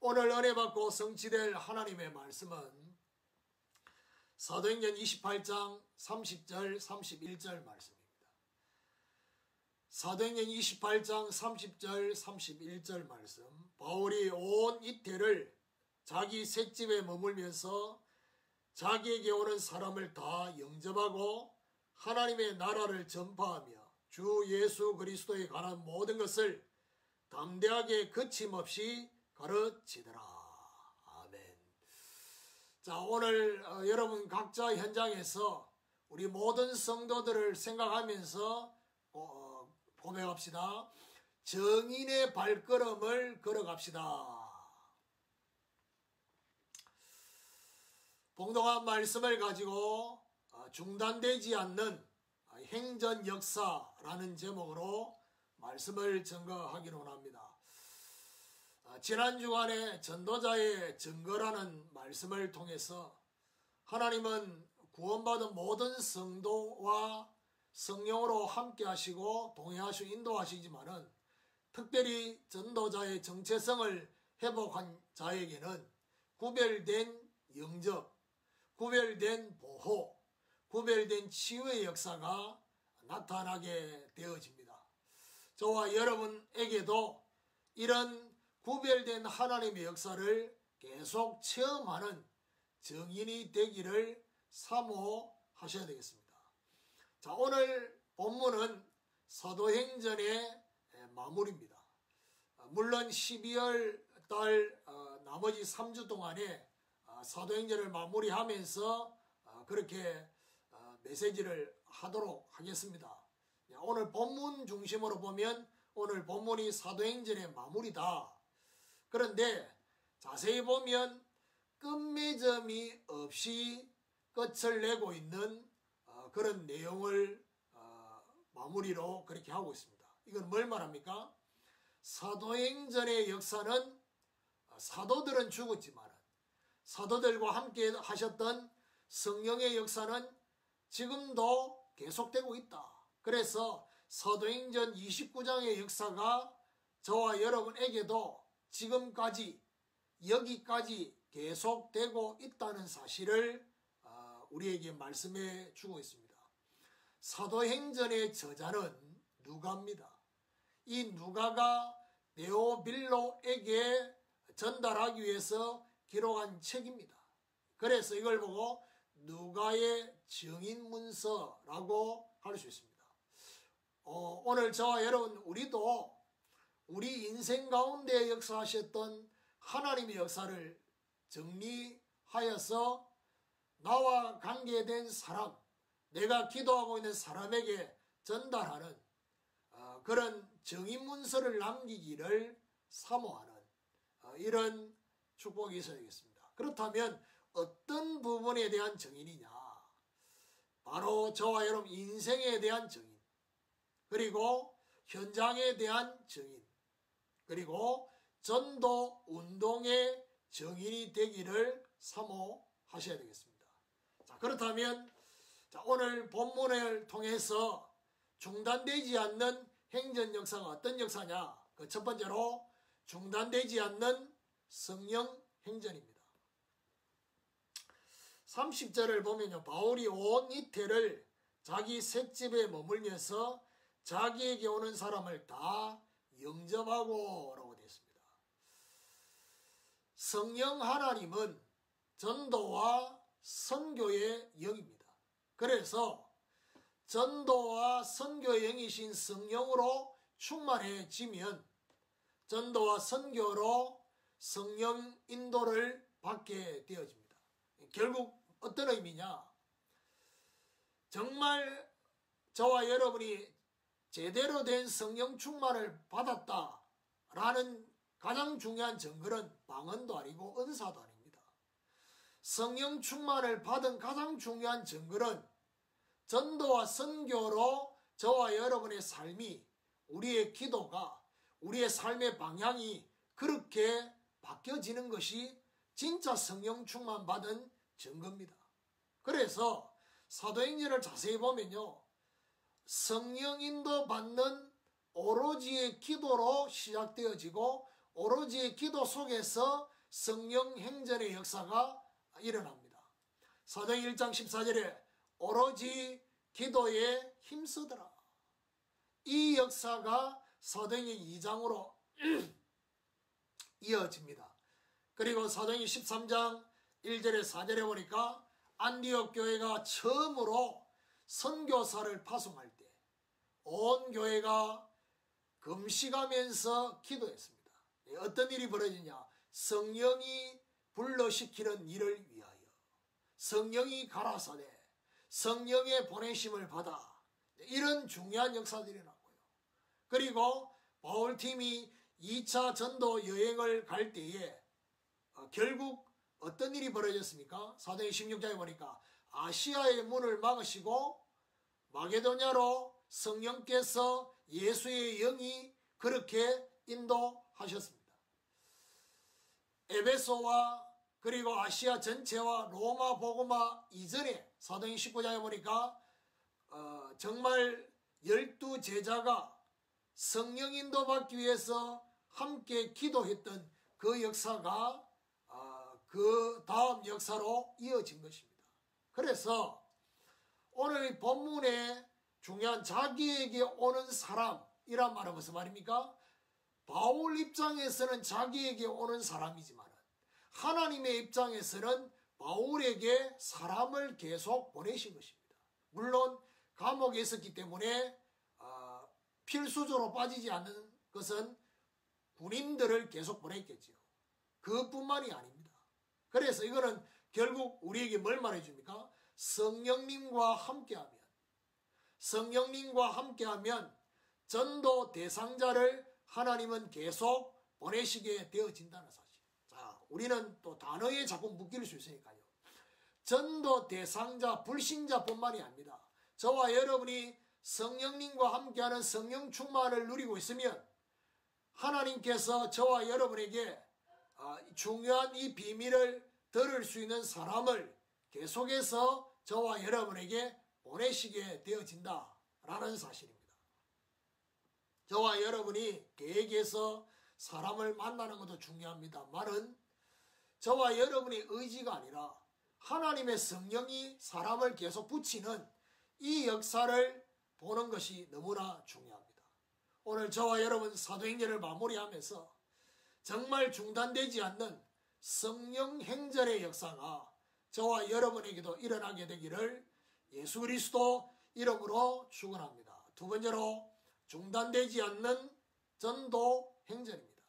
오늘 은혜 받고 성취될 하나님의 말씀은 사도행전 28장 30절 31절 말씀입니다. 사도행전 28장 30절 31절 말씀. 바울이 온 이태를 자기 셋집에 머물면서 자기에게 오는 사람을 다 영접하고 하나님의 나라를 전파하며 주 예수 그리스도에 관한 모든 것을 담대하게 거침없이 가르치더라. 아멘. 자, 오늘 여러분 각자 현장에서 우리 모든 성도들을 생각하면서 고백합시다. 정인의 발걸음을 걸어갑시다. 봉독한 말씀을 가지고 중단되지 않는 행전 역사라는 제목으로 말씀을 증거하기로 합니다. 지난 주간에 전도자의 증거라는 말씀을 통해서 하나님은 구원받은 모든 성도와 성령으로 함께 하시고 동행하시고 인도하시지만은 특별히 전도자의 정체성을 회복한 자에게는 구별된 영접, 구별된 보호, 구별된 치유의 역사가 나타나게 되어집니다. 저와 여러분에게도 이런 구별된 하나님의 역사를 계속 체험하는 증인이 되기를 사모하셔야 되겠습니다. 자, 오늘 본문은 사도행전의 마무리입니다. 물론 12월 달 나머지 3주 동안에 사도행전을 마무리하면서 그렇게 메시지를 하도록 하겠습니다. 오늘 본문 중심으로 보면 오늘 본문이 사도행전의 마무리다. 그런데 자세히 보면 끝맺음이 없이 끝을 내고 있는 그런 내용을 마무리로 그렇게 하고 있습니다. 이건 뭘 말합니까? 사도행전의 역사는 사도들은 죽었지만 사도들과 함께 하셨던 성령의 역사는 지금도 계속되고 있다. 그래서 사도행전 29장의 역사가 저와 여러분에게도 지금까지 여기까지 계속되고 있다는 사실을 우리에게 말씀해 주고 있습니다. 사도행전의 저자는 누가입니다. 이 누가가 데오빌로에게 전달하기 위해서 기록한 책입니다. 그래서 이걸 보고 누가의 증인문서라고 할 수 있습니다. 오늘 저와 여러분 우리도 우리 인생 가운데 역사하셨던 하나님의 역사를 정리하여서 나와 관계된 사람, 내가 기도하고 있는 사람에게 전달하는 그런 증인문서를 남기기를 사모하는 이런 축복이 있어야 되겠습니다. 그렇다면 어떤 부분에 대한 증인이냐? 바로 저와 여러분 인생에 대한 증인, 그리고 현장에 대한 증인, 그리고 전도 운동의 증인이 되기를 사모하셔야 되겠습니다. 자, 그렇다면 오늘 본문을 통해서 중단되지 않는 행전 역사가 어떤 역사냐? 그 첫 번째로 중단되지 않는 성령 행전입니다. 30절을 보면요. 바울이 온 이태를 자기 셋집에 머물면서 자기에게 오는 사람을 다 영접하고 라고 되어 있습니다. 성령 하나님은 전도와 선교의 영입니다. 그래서 전도와 선교의 영이신 성령으로 충만해지면 전도와 선교로 성령 인도를 받게 되어집니다. 결국 어떤 의미냐? 정말 저와 여러분이 제대로 된 성령 충만을 받았다라는 가장 중요한 증거는 방언도 아니고 은사도 아닙니다. 성령 충만을 받은 가장 중요한 증거는 전도와 선교로 저와 여러분의 삶이, 우리의 기도가, 우리의 삶의 방향이 그렇게 바뀌어지는 것이 진짜 성령 충만 받은 증거입니다. 그래서 사도행전을 자세히 보면요. 성령 인도 받는 오로지의 기도로 시작되어지고 오로지 기도 속에서 성령 행전의 역사가 일어납니다. 사도행 1장 14절에 오로지 기도에 힘쓰더라. 이 역사가 사도행 2장으로 이어집니다. 그리고 사도행 13장 1절에 4절에 보니까 안디옥 교회가 처음으로 선교사를 파송할 때 온 교회가 금식하면서 기도했습니다. 어떤 일이 벌어지냐? 성령이 불러시키는 일을 위하여 성령이 가라사대 성령의 보내심을 받아 이런 중요한 역사들이 나고요. 그리고 바울팀이 2차 전도 여행을 갈 때에 결국 어떤 일이 벌어졌습니까? 사도행 16장에 보니까 아시아의 문을 막으시고 마게도냐로 성령께서 예수의 영이 그렇게 인도하셨습니다. 에베소와 그리고 아시아 전체와 로마 복음화 이전에 사도행 19장에 보니까 정말 12제자가 성령 인도받기 위해서 함께 기도했던 그 역사가 그 다음 역사로 이어진 것입니다. 그래서 오늘 본문에 중요한 자기에게 오는 사람이란 말은 무슨 말입니까? 바울 입장에서는 자기에게 오는 사람이지만 하나님의 입장에서는 바울에게 사람을 계속 보내신 것입니다. 물론 감옥에 있었기 때문에 필수적으로 빠지지 않는 것은 군인들을 계속 보냈겠죠. 그뿐만이 아닙니다. 그래서 이거는 결국 우리에게 뭘 말해줍니까? 성령님과 함께하면 전도 대상자를 하나님은 계속 보내시게 되어진다는 사실. 자, 우리는 또 단어에 자꾸 묶일 수 있으니까요. 전도 대상자, 불신자뿐만이 아닙니다. 저와 여러분이 성령님과 함께하는 성령 충만을 누리고 있으면 하나님께서 저와 여러분에게 중요한 이 비밀을 들을 수 있는 사람을 계속해서 저와 여러분에게 보내시게 되어진다라는 사실입니다. 저와 여러분이 계획해서 사람을 만나는 것도 중요합니다만은 저와 여러분의 의지가 아니라 하나님의 성령이 사람을 계속 붙이는 이 역사를 보는 것이 너무나 중요합니다. 오늘 저와 여러분 사도행전을 마무리하면서 정말 중단되지 않는 성령 행전의 역사가 저와 여러분에게도 일어나게 되기를 예수 그리스도 이름으로 축원합니다. 두 번째로 중단되지 않는 전도 행전입니다.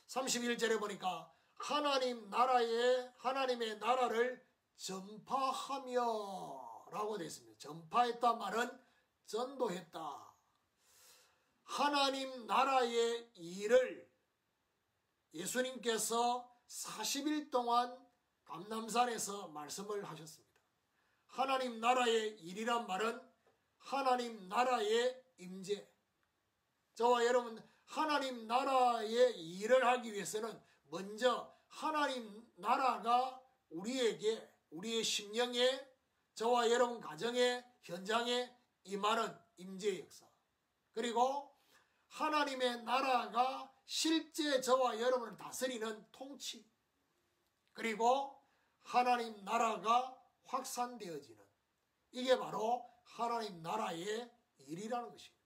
31절에 보니까 하나님의 나라를 전파하며 라고 되어 있습니다. 전파했다 말은 전도했다. 하나님 나라의 일을 예수님께서 40일 동안 감람산에서 말씀을 하셨습니다. 하나님 나라의 일이란 말은 하나님 나라의 임재. 저와 여러분 하나님 나라의 일을 하기 위해서는 먼저 하나님 나라가 우리의 심령에 저와 여러분 가정의 현장에 임하는 임재의 역사. 그리고 하나님의 나라가 실제 저와 여러분을 다스리는 통치. 그리고 하나님 나라가 확산되어지는 이게 바로 하나님 나라의 일이라는 것입니다.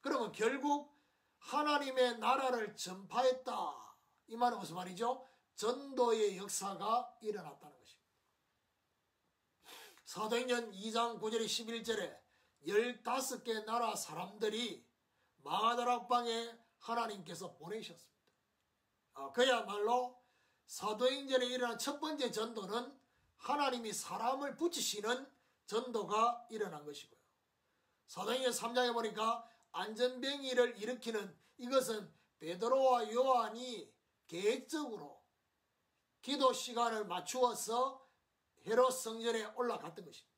그러면 결국 하나님의 나라를 전파했다. 이 말은 무슨 말이죠? 전도의 역사가 일어났다는 것입니다. 사도행전 2장 9절 11절에 15개 나라 사람들이 마가다락방에 하나님께서 보내셨습니다. 그야말로 사도행전에 일어난 첫 번째 전도는 하나님이 사람을 붙이시는 전도가 일어난 것이고요. 사도행전 3장에 보니까 안전병이를 일으키는 이것은 베드로와 요한이 계획적으로 기도 시간을 맞추어서 헤롯 성전에 올라갔던 것입니다.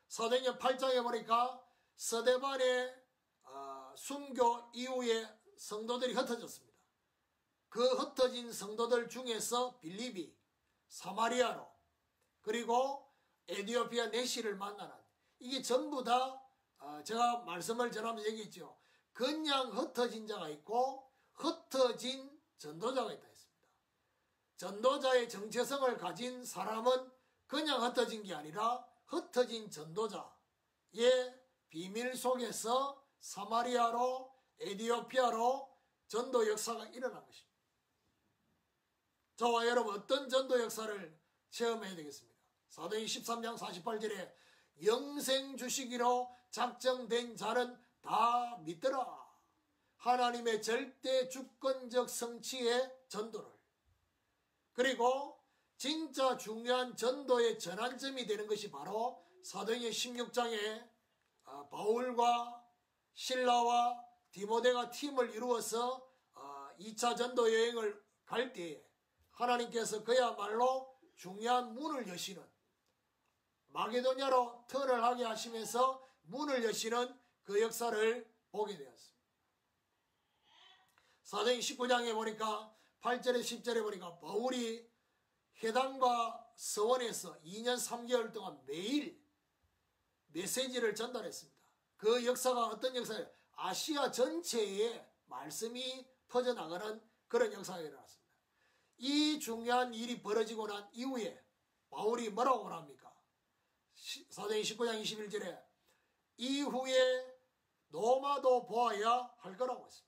사도행전 8장에 보니까 스데반의 순교 이후에 성도들이 흩어졌습니다. 그 흩어진 성도들 중에서 빌립이 사마리아로 그리고 에티오피아 네시를 만나는 이게 전부 다 제가 말씀을 전하면서 얘기했죠. 그냥 흩어진 자가 있고 흩어진 전도자가 있다 했습니다. 전도자의 정체성을 가진 사람은 그냥 흩어진 게 아니라 흩어진 전도자의 비밀 속에서 사마리아로 에티오피아로 전도 역사가 일어난 것입니다. 저와 여러분 어떤 전도 역사를 체험해야 되겠습니까? 사도행 13장 48절에 영생 주시기로 작정된 자는 다 믿더라. 하나님의 절대 주권적 성취의 전도를, 그리고 진짜 중요한 전도의 전환점이 되는 것이 바로 사도행전 16장에 바울과 실라와 디모데가 팀을 이루어서 2차 전도 여행을 갈 때에 하나님께서 그야말로 중요한 문을 여시는, 마게도냐로 턴을 하게 하시면서 문을 여시는 그 역사를 보게 되었습니다. 사도행 19장에 보니까 8절에 10절에 보니까 바울이 회당과 서원에서 2년 3개월 동안 매일 메시지를 전달했습니다. 그 역사가 어떤 역사예요? 아시아 전체에 말씀이 퍼져나가는 그런 역사가 일어났습니다. 이 중요한 일이 벌어지고 난 이후에 바울이 뭐라고 합니까? 사도행 19장 21절에 이후에 노마도 보아야 할 거라고 했습니다.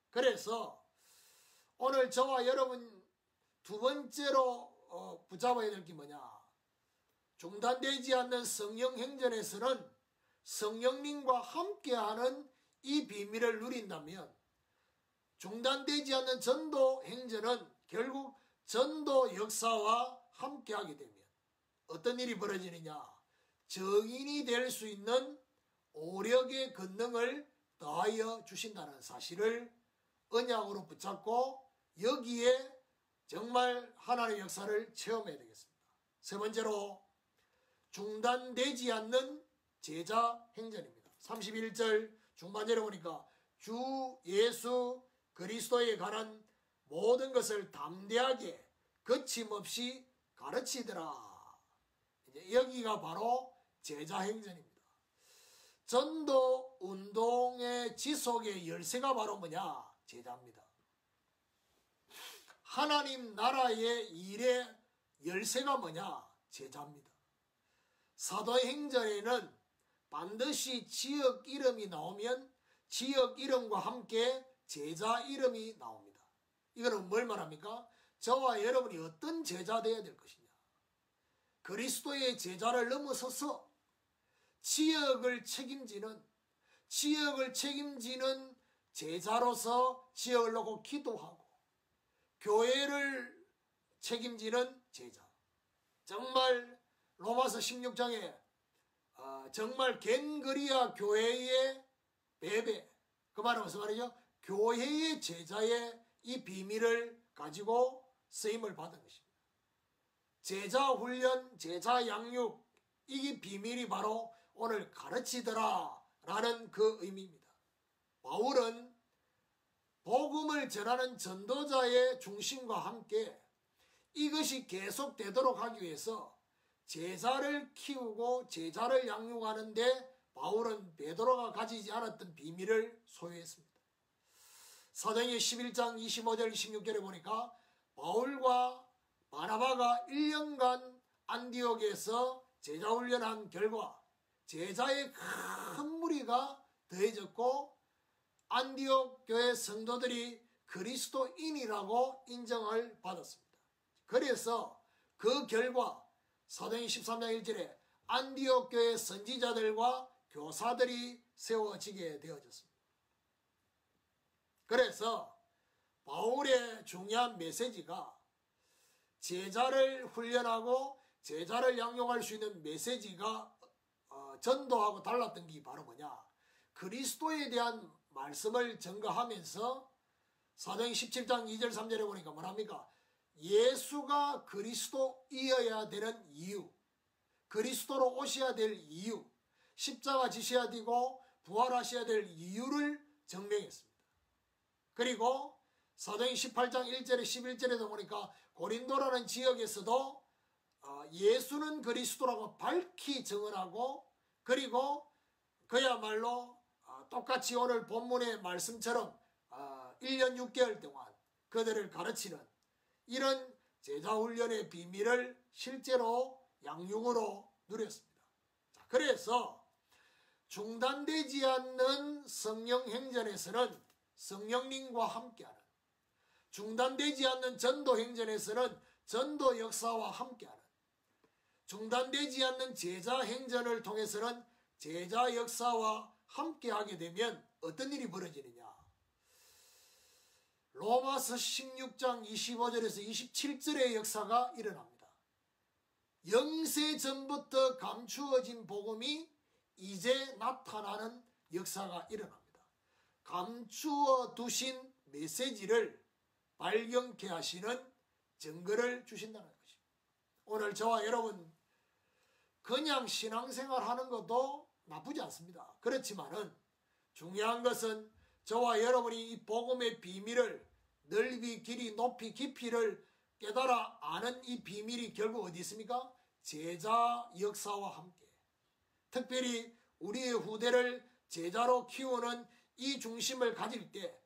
그래서 오늘 저와 여러분 두 번째로 붙잡아야 될 게 뭐냐? 중단되지 않는 성령 행전에서는 성령님과 함께하는 이 비밀을 누린다면, 중단되지 않는 전도 행전은 결국 전도 역사와 함께하게 되면 어떤 일이 벌어지느냐? 정인이 될 수 있는 오력의 권능을 더하여 주신다는 사실을 언약으로 붙잡고 여기에 정말 하나님의 역사를 체험해야 되겠습니다. 세 번째로 중단되지 않는 제자 행전입니다. 31절 중반절에 보니까 주 예수 그리스도에 관한 모든 것을 담대하게 거침없이 가르치더라. 이제 여기가 바로 제자 행전입니다. 전도 운동의 지속의 열쇠가 바로 뭐냐? 제자입니다. 하나님 나라의 일의 열쇠가 뭐냐? 제자입니다. 사도행전에는 반드시 지역 이름이 나오면 지역 이름과 함께 제자 이름이 나옵니다. 이거는 뭘 말합니까? 저와 여러분이 어떤 제자 되어야 될 것이냐? 그리스도의 제자를 넘어서서 지역을 책임지는 제자로서 지역을 놓고 기도하고 교회를 책임지는 제자. 정말 로마서 16장에 정말 겐그리아 교회의 베베, 그 말은 무슨 말이죠? 교회의 제자의 이 비밀을 가지고 쓰임을 받은 것입니다. 제자 훈련, 제자 양육, 이 비밀이 바로 오늘 가르치더라 라는 그 의미입니다. 바울은 복음을 전하는 전도자의 중심과 함께 이것이 계속되도록 하기 위해서 제자를 키우고 제자를 양육하는데 바울은 베드로가 가지지 않았던 비밀을 소유했습니다. 사도행전 11장 25절 26절에 보니까 바울과 바나바가 1년간 안디옥에서 제자 훈련한 결과 제자의 큰 무리가 더해졌고 안디옥 교회 성도들이 그리스도인이라고 인정을 받았습니다. 그래서 그 결과 사도행전 13장 1절에 안디옥 교회 선지자들과 교사들이 세워지게 되어졌습니다. 그래서 바울의 중요한 메시지가 제자를 훈련하고 제자를 양육할 수 있는 메시지가 전도하고 달랐던 게 바로 뭐냐? 그리스도에 대한 말씀을 전가하면서 사도행전 17장 2절 3절에 보니까 뭐랍니까? 예수가 그리스도이어야 되는 이유, 그리스도로 오셔야 될 이유, 십자가 지셔야 되고 부활하셔야 될 이유를 증명했습니다. 그리고 사도행전 18장 1절에 11절에도 보니까 고린도라는 지역에서도 예수는 그리스도라고 밝히 증언하고, 그리고 그야말로 똑같이 오늘 본문의 말씀처럼 1년 6개월 동안 그들을 가르치는 이런 제자훈련의 비밀을 실제로 양육으로 누렸습니다. 자, 그래서 중단되지 않는 성령 행전에서는 성령님과 함께하는, 중단되지 않는 전도 행전에서는 전도 역사와 함께하는, 중단되지 않는 제자 행전을 통해서는 제자 역사와 함께하게 되면 어떤 일이 벌어지느냐. 로마서 16장 25절에서 27절의 역사가 일어납니다. 영세 전부터 감추어진 복음이 이제 나타나는 역사가 일어납니다. 감추어 두신 메시지를 발견케 하시는 증거를 주신다는 것입니다. 오늘 저와 여러분 그냥 신앙생활 하는 것도 나쁘지 않습니다. 그렇지만은 중요한 것은 저와 여러분이 이 복음의 비밀을 넓이, 길이, 높이, 깊이를 깨달아 아는 이 비밀이 결국 어디 있습니까? 제자 역사와 함께, 특별히 우리의 후대를 제자로 키우는 이 중심을 가질 때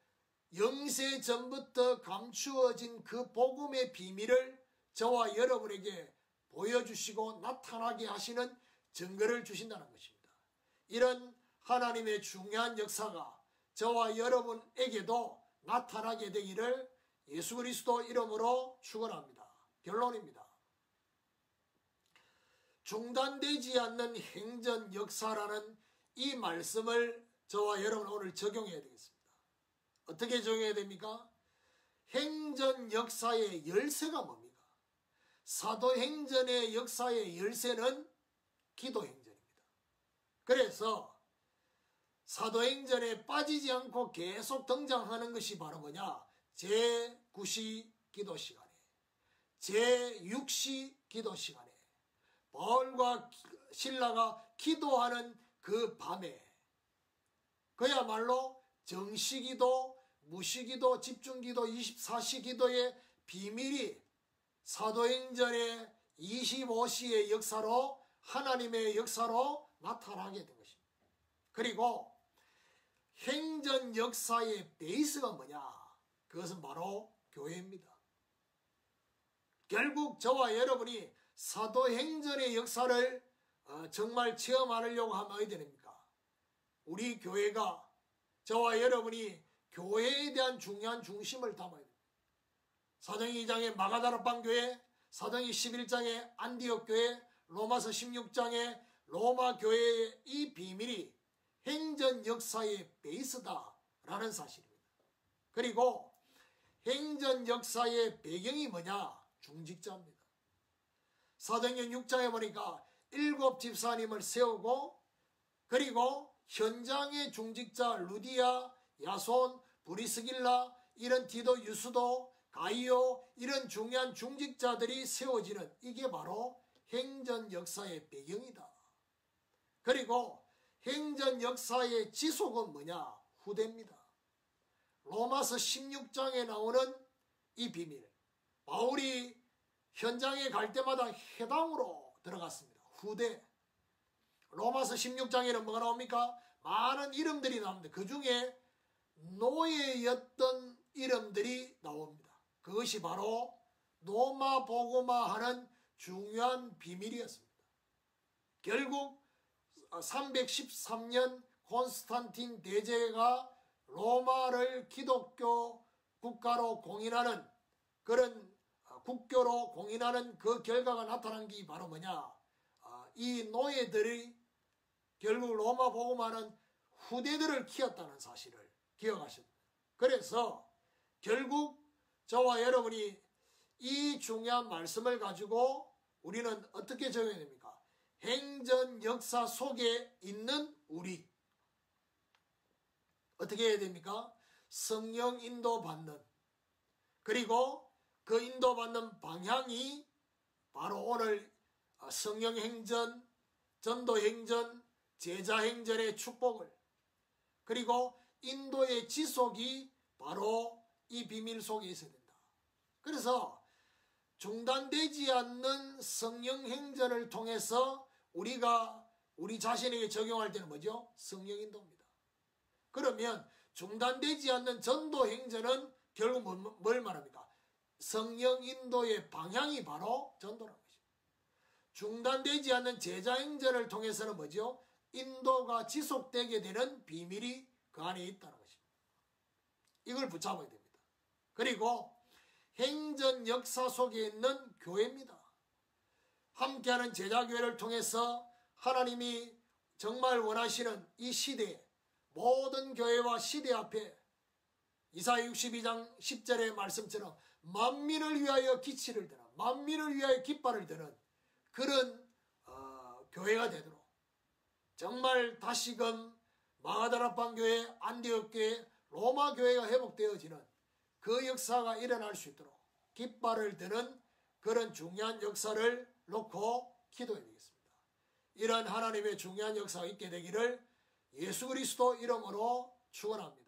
영세 전부터 감추어진 그 복음의 비밀을 저와 여러분에게 보여주시고 나타나게 하시는 증거를 주신다는 것입니다. 이런 하나님의 중요한 역사가 저와 여러분에게도 나타나게 되기를 예수 그리스도 이름으로 축원합니다. 결론입니다. 중단되지 않는 행전 역사라는 이 말씀을 저와 여러분 오늘 적용해야 되겠습니다. 어떻게 적용해야 됩니까? 행전 역사의 열쇠가 뭡니까? 사도행전의 역사의 열쇠는 기도행전입니다. 그래서 사도행전에 빠지지 않고 계속 등장하는 것이 바로 뭐냐? 제9시 기도 시간에, 제6시 기도 시간에 바울과 실라가 기도하는 그 밤에 그야말로 정시기도, 무시기도, 집중기도, 24시 기도의 비밀이 사도행전의 25시의 역사로 하나님의 역사로 나타나게 된 것입니다. 그리고 행전 역사의 베이스가 뭐냐? 그것은 바로 교회입니다. 결국 저와 여러분이 사도행전의 역사를 정말 체험하려고 하면 어디 됩니까? 우리 교회가, 저와 여러분이 교회에 대한 중요한 중심을 담아야 됩니다. 사도행 2장의 마가다락방 교회, 사도행 11장의 안디옥 교회, 로마서 16장의 로마 교회의 이 비밀이 행전 역사의 베이스다라는 사실입니다. 그리고 행전 역사의 배경이 뭐냐? 중직자입니다. 사도행전 6장에 보니까 7 집사님을 세우고, 그리고 현장의 중직자 루디아, 야손, 브리스길라, 이런 디도, 유스도, 가이오, 이런 중요한 중직자들이 세워지는, 이게 바로 행전 역사의 배경이다. 그리고 행전 역사의 지속은 뭐냐? 후대입니다. 로마서 16장에 나오는 이 비밀, 바울이 현장에 갈 때마다 회당으로 들어갔습니다. 후대. 로마서 16장에는 뭐가 나옵니까? 많은 이름들이 나옵니다. 그 중에 노예였던 이름들이 나옵니다. 그것이 바로 노마 보고마 하는 중요한 비밀이었습니다. 결국 313년 콘스탄틴 대제가 로마를 기독교 국가로 공인하는, 그런 국교로 공인하는 그 결과가 나타난 게 바로 뭐냐? 이 노예들이 결국 로마 복음하는 후대들을 키웠다는 사실을 기억하십니다. 그래서 결국 저와 여러분이 이 중요한 말씀을 가지고 우리는 어떻게 적용해야 됩니까? 행전 역사 속에 있는 우리 어떻게 해야 됩니까? 성령 인도받는, 그리고 그 인도받는 방향이 바로 오늘 성령 행전, 전도 행전, 제자 행전의 축복을, 그리고 인도의 지속이 바로 이 비밀 속에 있어야 된다. 그래서 중단되지 않는 성령 행전을 통해서 우리가 우리 자신에게 적용할 때는 뭐죠? 성령 인도입니다. 그러면 중단되지 않는 전도 행전은 결국 뭘 말합니까? 성령 인도의 방향이 바로 전도라는 것입니다. 중단되지 않는 제자 행전을 통해서는 뭐죠? 인도가 지속되게 되는 비밀이 그 안에 있다는 것입니다. 이걸 붙잡아야 됩니다. 그리고 행전 역사 속에 있는 교회입니다. 함께하는 제자교회를 통해서 하나님이 정말 원하시는 이 시대에 모든 교회와 시대 앞에 이사야 62장 10절의 말씀처럼 만민을 위하여 기치를 드는, 만민을 위하여 깃발을 드는 그런 교회가 되도록 정말 다시금 마가다락방 교회, 안디옥 교회, 로마 교회가 회복되어지는 그 역사가 일어날 수 있도록 깃발을 드는 그런 중요한 역사를 놓고 기도해야 되겠습니다. 이런 하나님의 중요한 역사가 있게 되기를 예수 그리스도 이름으로 축원합니다.